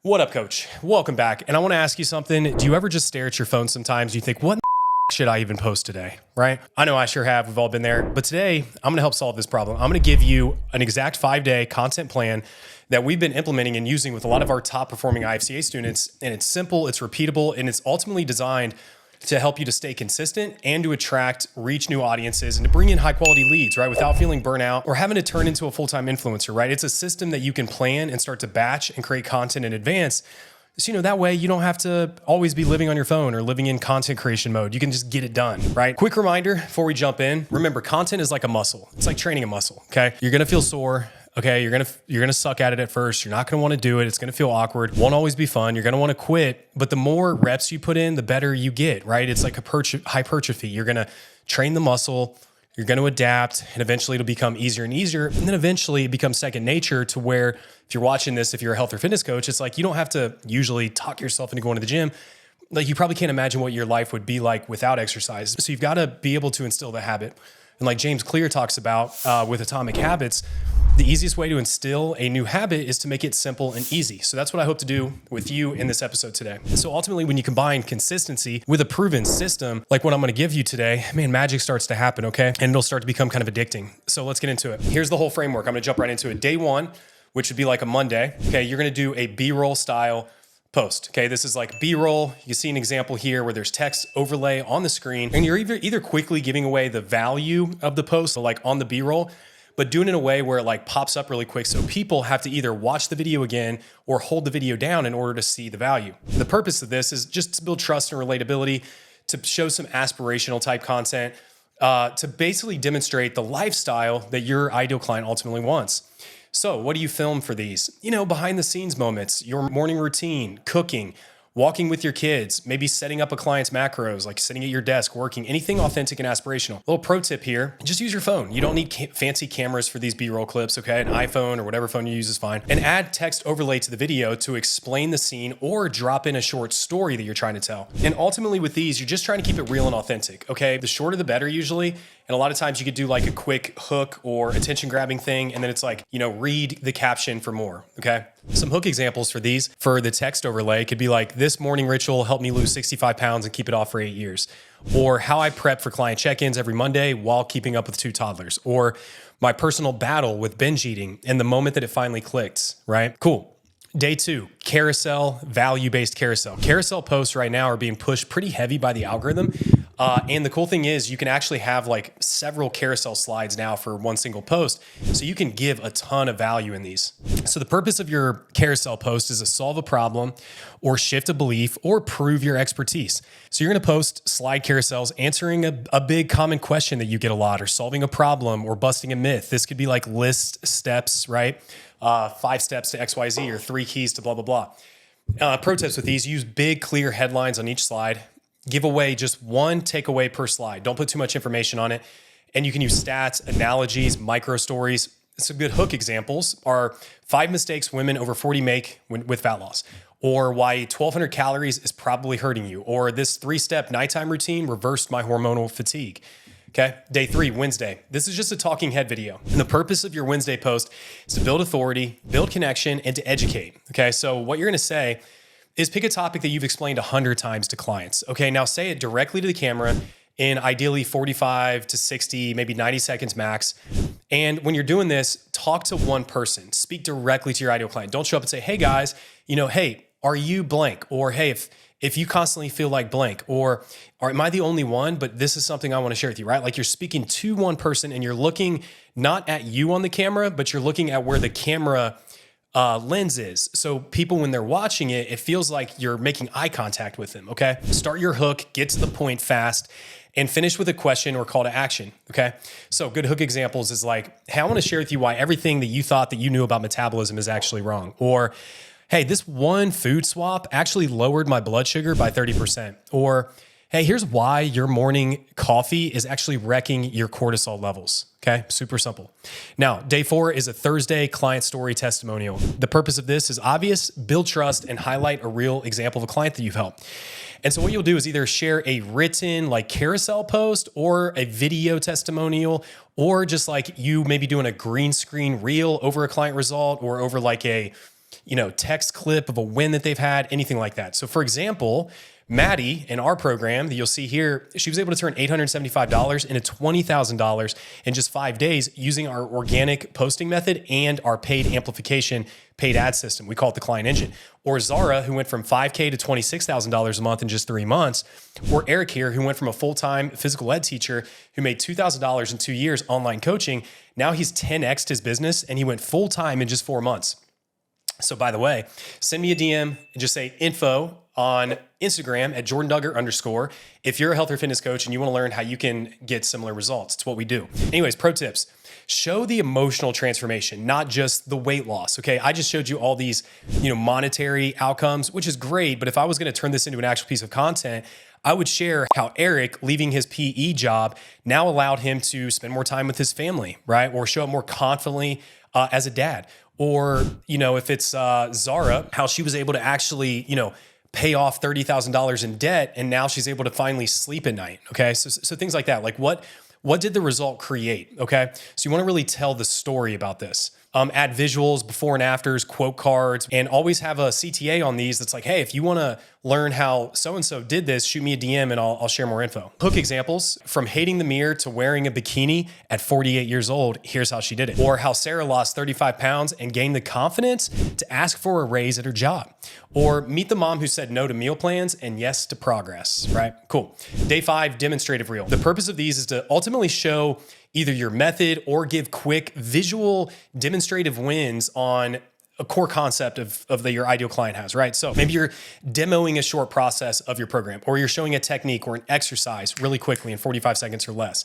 What up, coach? Welcome back. And I want to ask you something. Do you ever just stare at your phone sometimes? You think, what in the should I even post today? Right? I know I sure have. We've all been there. But today, I'm going to help solve this problem. I'm going to give you an exact 5-day content plan that we've been implementing and using with a lot of our top performing IFCA students. And it's simple, it's repeatable, and it's ultimately designed to help you to stay consistent and to attract, reach new audiences and to bring in high quality leads, right? Without feeling burnout or having to turn into a full-time influencer, right? It's a system that you can plan and start to batch and create content in advance. So, that way you don't have to always be living on your phone or living in content creation mode. You can just get it done, right? Quick reminder before we jump in, remember content is like a muscle. It's like training a muscle, okay? You're gonna feel sore. Okay, you're gonna suck at it at first. You're not gonna want to do it. It's gonna feel awkward. Won't always be fun. You're gonna want to quit. But the more reps you put in, the better you get. Right? It's like hypertrophy. You're gonna train the muscle. You're gonna adapt, and eventually it'll become easier and easier. And then eventually it becomes second nature to where if you're watching this, if you're a health or fitness coach, it's like you don't have to usually talk yourself into going to the gym. Like you probably can't imagine what your life would be like without exercise. So you've got to be able to instill the habit. And like James Clear talks about with Atomic Habits, the easiest way to instill a new habit is to make it simple and easy. So that's what I hope to do with you in this episode today. So ultimately, when you combine consistency with a proven system, like what I'm going to give you today, man, magic starts to happen, okay? And it'll start to become kind of addicting. So let's get into it. Here's the whole framework. I'm going to jump right into it. Day one, which would be like a Monday, okay? You're going to do a B-roll style post. Okay, this is like B-roll. You see an example here where there's text overlay on the screen, and you're either quickly giving away the value of the post, so like on the B-roll, but doing it in a way where it like pops up really quick, so people have to either watch the video again or hold the video down in order to see the value. The purpose of this is just to build trust and relatability, to show some aspirational type content, to basically demonstrate the lifestyle that your ideal client ultimately wants. So what do you film for these? Behind the scenes moments, your morning routine, cooking, walking with your kids, maybe setting up a client's macros, like sitting at your desk, working, anything authentic and aspirational. Little pro tip here, just use your phone. You don't need fancy cameras for these B-roll clips, okay? An iPhone or whatever phone you use is fine. And add text overlay to the video to explain the scene or drop in a short story that you're trying to tell. And ultimately with these, you're just trying to keep it real and authentic, okay? The shorter the better usually. And a lot of times you could do like a quick hook or attention grabbing thing. And then it's like, read the caption for more, okay? Some hook examples for these, for the text overlay could be like, this morning ritual helped me lose 65 pounds and keep it off for 8 years. Or how I prep for client check-ins every Monday while keeping up with 2 toddlers. Or my personal battle with binge eating and the moment that it finally clicked, right? Cool. Day 2, carousel, value-based carousel. Carousel posts right now are being pushed pretty heavy by the algorithm. And the cool thing is you can actually have like several carousel slides now for one single post. So you can give a ton of value in these. So the purpose of your carousel post is to solve a problem or shift a belief or prove your expertise. So you're going to post slide carousels answering a big common question that you get a lot, or solving a problem or busting a myth. This could be like list steps, right? 5 steps to XYZ or 3 keys to blah, blah, blah. Pro tips with these, use big, clear headlines on each slide. Give away just one takeaway per slide. Don't put too much information on it. And you can use stats, analogies, micro stories. Some good hook examples are 5 mistakes women over 40 make with fat loss, or why 1,200 calories is probably hurting you, or this 3-step nighttime routine reversed my hormonal fatigue. Okay, day 3, Wednesday. This is just a talking head video. And the purpose of your Wednesday post is to build authority, build connection, and to educate. Okay, so what you're gonna say is pick a topic that you've explained 100 times to clients. Okay, now say it directly to the camera in ideally 45 to 60, maybe 90 seconds max. And when you're doing this, talk to one person. Speak directly to your ideal client. Don't show up and say, hey guys, hey, are you blank? Or hey, if you constantly feel like blank, or am I the only one, but this is something I want to share with you, right? Like you're speaking to one person and you're looking not at you on the camera, but you're looking at where the camera lens is. So people, when they're watching it, it feels like you're making eye contact with them, okay? Start your hook, get to the point fast, and finish with a question or call to action, okay? So good hook examples is like, hey, I want to share with you why everything that you thought that you knew about metabolism is actually wrong. Or, hey, this one food swap actually lowered my blood sugar by 30%. Or, hey, here's why your morning coffee is actually wrecking your cortisol levels. Okay, super simple. Now, day 4 is a Thursday client story testimonial. The purpose of this is obvious: build trust and highlight a real example of a client that you've helped. And so what you'll do is either share a written like carousel post or a video testimonial, or just like you maybe doing a green screen reel over a client result or over like a text clip of a win that they've had, anything like that. So for example, Maddie in our program that you'll see here, she was able to turn $875 into $20,000 in just 5 days using our organic posting method and our paid amplification, paid ad system. We call it the client engine. Or Zara, who went from $5K to $26,000 a month in just 3 months. Or Eric here, who went from a full-time physical ed teacher who made $2,000 in 2 years online coaching. Now he's 10x'd his business and he went full-time in just 4 months. So by the way, send me a DM and just say info on Instagram at @JordanDuggar_. If you're a health or fitness coach and you want to learn how you can get similar results, it's what we do. Anyways, pro tips. Show the emotional transformation, not just the weight loss. Okay. I just showed you all these, monetary outcomes, which is great. But if I was going to turn this into an actual piece of content, I would share how Eric leaving his PE job now allowed him to spend more time with his family, right? Or show up more confidently as a dad. Or, if it's Zara, how she was able to actually, pay off $30,000 in debt and now she's able to finally sleep at night. Okay. So things like that. Like what did the result create? Okay. So you want to really tell the story about this. Add visuals, before and afters, quote cards, and always have a CTA on these that's like, hey, if you want to learn how so-and-so did this, shoot me a DM and I'll share more info. Hook examples from hating the mirror to wearing a bikini at 48 years old. Here's how she did it. Or how Sarah lost 35 pounds and gained the confidence to ask for a raise at her job. Or meet the mom who said no to meal plans and yes to progress, right? Cool. Day 5, demonstrative reel. The purpose of these is to ultimately show either your method or give quick visual demonstrative wins on a core concept of that your ideal client has, right? So maybe you're demoing a short process of your program, or you're showing a technique or an exercise really quickly in 45 seconds or less.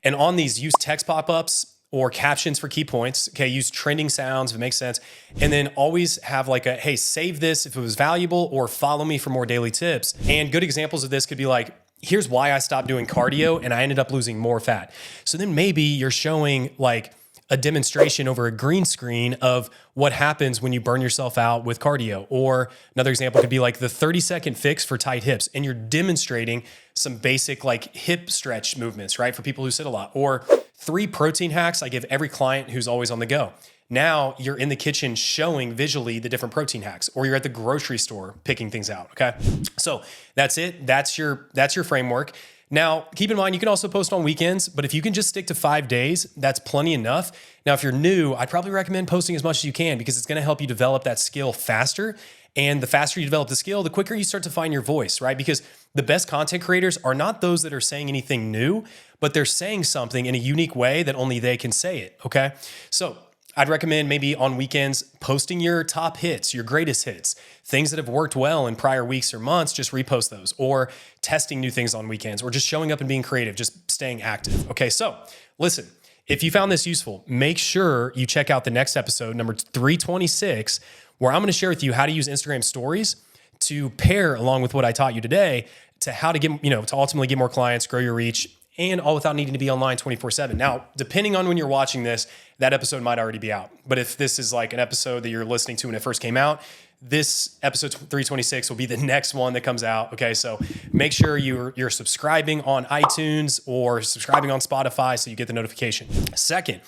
And on these, use text pop-ups or captions for key points. Okay, use trending sounds if it makes sense. And then always have like a, hey, save this if it was valuable, or follow me for more daily tips. And good examples of this could be like, here's why I stopped doing cardio and I ended up losing more fat. So then maybe you're showing like a demonstration over a green screen of what happens when you burn yourself out with cardio. Or another example could be like the 30-second fix for tight hips. And you're demonstrating some basic like hip stretch movements, right? For people who sit a lot. Or 3 protein hacks I give every client who's always on the go. Now you're in the kitchen showing visually the different protein hacks, or you're at the grocery store picking things out. Okay. So that's it. That's your framework. Now, keep in mind, you can also post on weekends, but if you can just stick to 5 days, that's plenty enough. Now, if you're new, I'd probably recommend posting as much as you can, because it's going to help you develop that skill faster. And the faster you develop the skill, the quicker you start to find your voice, right? Because the best content creators are not those that are saying anything new, but they're saying something in a unique way that only they can say it. Okay. So I'd recommend maybe on weekends posting your top hits, your greatest hits, things that have worked well in prior weeks or months, just repost those, or testing new things on weekends, or just showing up and being creative, just staying active. Okay, so listen, if you found this useful, make sure you check out the next episode, number 326, where I'm going to share with you how to use Instagram stories to pair along with what I taught you today to how to get, to ultimately get more clients, grow your reach, and all without needing to be online 24/7. Now, depending on when you're watching this, that episode might already be out. But if this is like an episode that you're listening to when it first came out, this episode 326 will be the next one that comes out. Okay, so make sure you're subscribing on iTunes or subscribing on Spotify so you get the notification. Second,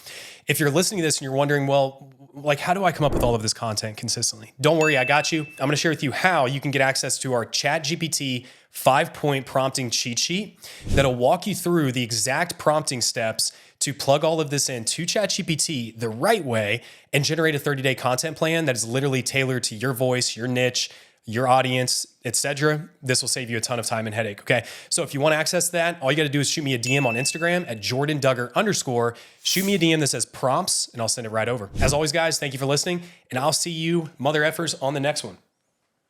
if you're listening to this and you're wondering, well, like, how do I come up with all of this content consistently? Don't worry, I got you. I'm going to share with you how you can get access to our ChatGPT 5-point prompting cheat sheet that'll walk you through the exact prompting steps to plug all of this into ChatGPT the right way and generate a 30-day content plan that is literally tailored to your voice, your niche, your audience, etc. This will save you a ton of time and headache. Okay. So if you want to access that, all you got to do is shoot me a DM on Instagram at @JordanDuggar_. Shoot me a DM that says prompts and I'll send it right over. As always, guys, thank you for listening, and I'll see you mother effers on the next one.